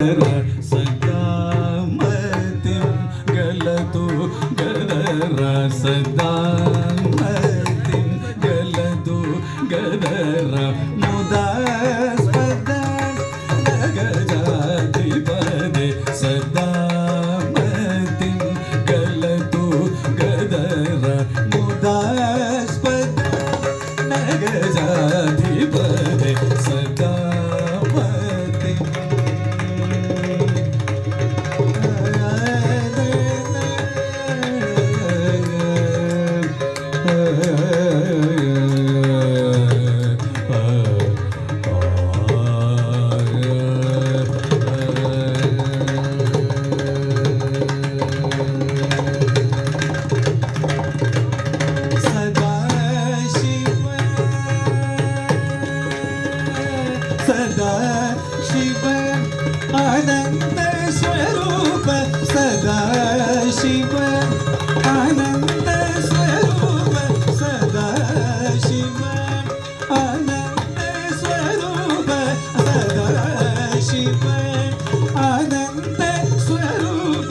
सदा मतिं गलतु गदर सदा मतिं गलतु गदर मुदास्पद गजाधिपदे सदा मतिं गलतु गदर मुदास्पद गजाधिपदे सदा सदा शिव आनंद स्वरूप सदा शिव आनंद स्वरूप सदा शिव आनंद स्वरूप सदा शिव आनंद स्वरूप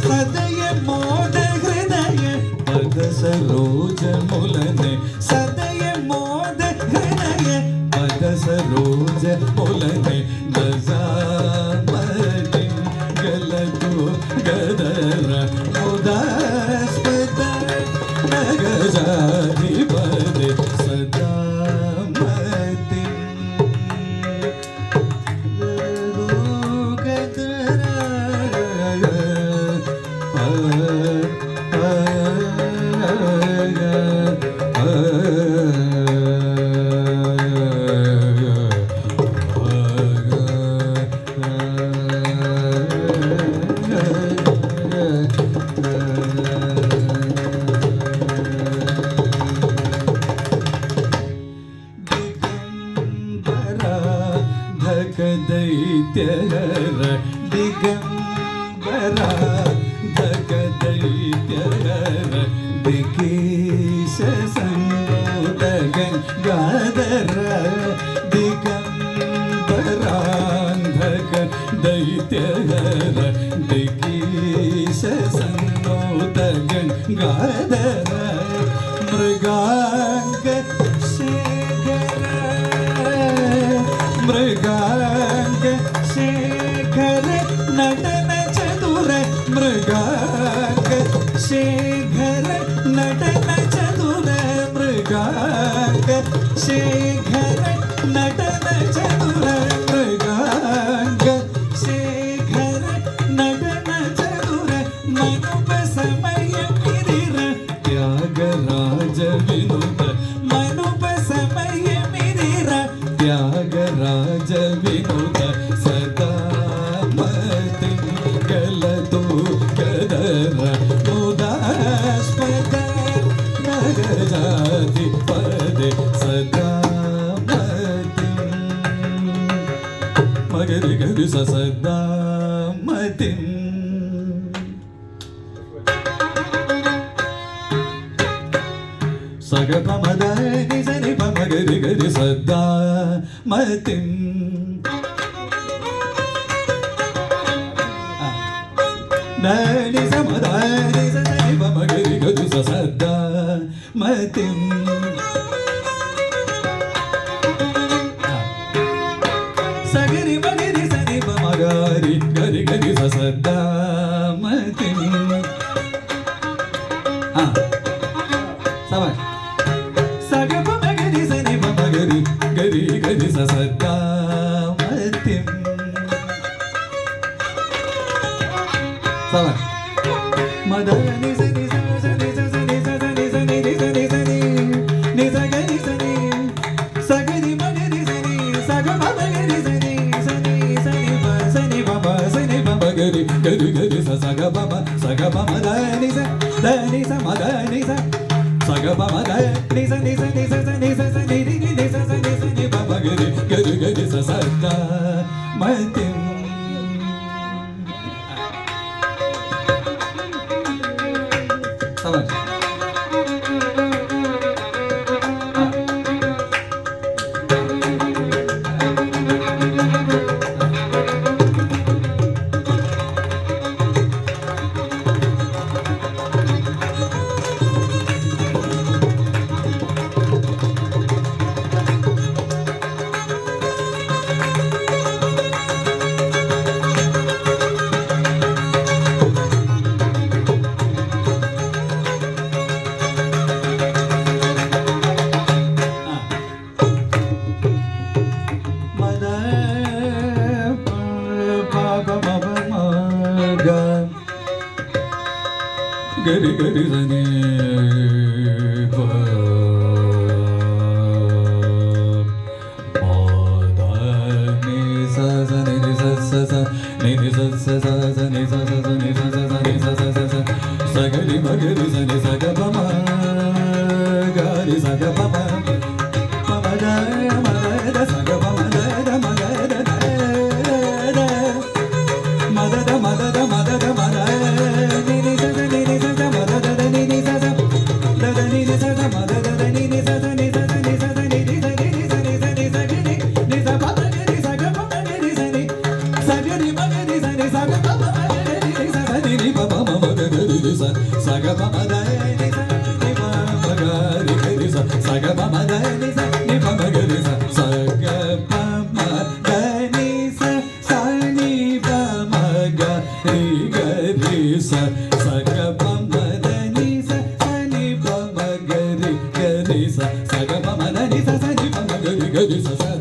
सदय मोद हृदय पद सरोज मुलने सदय मोद हृदय पद सरोज मुलने नजामतिं गलतु गदर मुदास्पद गजाधिपदे सदा मतिं गदर दैत्यहर दिगंबरा धक दैत्यहर दिकेश संगोद गंगाधर दिगंबरा धक दैत्यहर दिकेश संगोद गंगाधर मृगांग मृगांग शेखर नटन चतुर मृगांग शेखर नटन चतुर मृगांग शेखर नटन चतुर मृगांग शेखर नटन चतुर मनुप समय मिरिर त्यागराज विनुत मनुप समय मिरिर त्यागराज विनुत सदा मतिं गलतु गदर मुदास्पद गजाधिपदे सदा मतिं मगरि गरि सदा मतिं सगपमदनि सनि पमगरि गरि सदा मतिं ननि समदनि सनि पमगरि गरि सदा मतिं सगरि मगरि सनि पमगरि गरि गरि सदा मतिं शाबाश सगप मगरि सनि पमगरि गरि गरि सदा मतिं शाबाश मदनि सनि सनि सनि सनि सनि सनि सनि नि सगरि सनि सगरि मगरि सनि सगप मगरि सनि सनि सनि प सनि प सनि प मगरि गरि गरि सगप मदनि स दनि स मदनि स सगप मदनि स नि स नि स नि स नि नि नि स नि प मगरि गरि गरि सदा मतिं शाबाश గరి గరి సని సగరి మగరి సని సగ పమ గరి సగ పమ పమ మద సగ పమ మద మద మద మద నిని సగ నిని సగ మద దద నిని సగ దద నిని సగ మద దద నిని సగ ని సగ ని సగ నిని సగ ని సగ ని సగ ని ని సగ పద ని సగ పద ని సని సగ ని మగ ని సని సగ పద ని సగ ని పమ మమ గ ని స సగ పమ ద ని స ని పమ గ ని స సగ పమ ద ని స ని పమ గ ని స సగ పమ ద ని స స ని పమ గ రి గ రి స సగ పమ ద ని స స ని పమ గ రి స సగ పమ ద ని స స ని పమ గ రి స స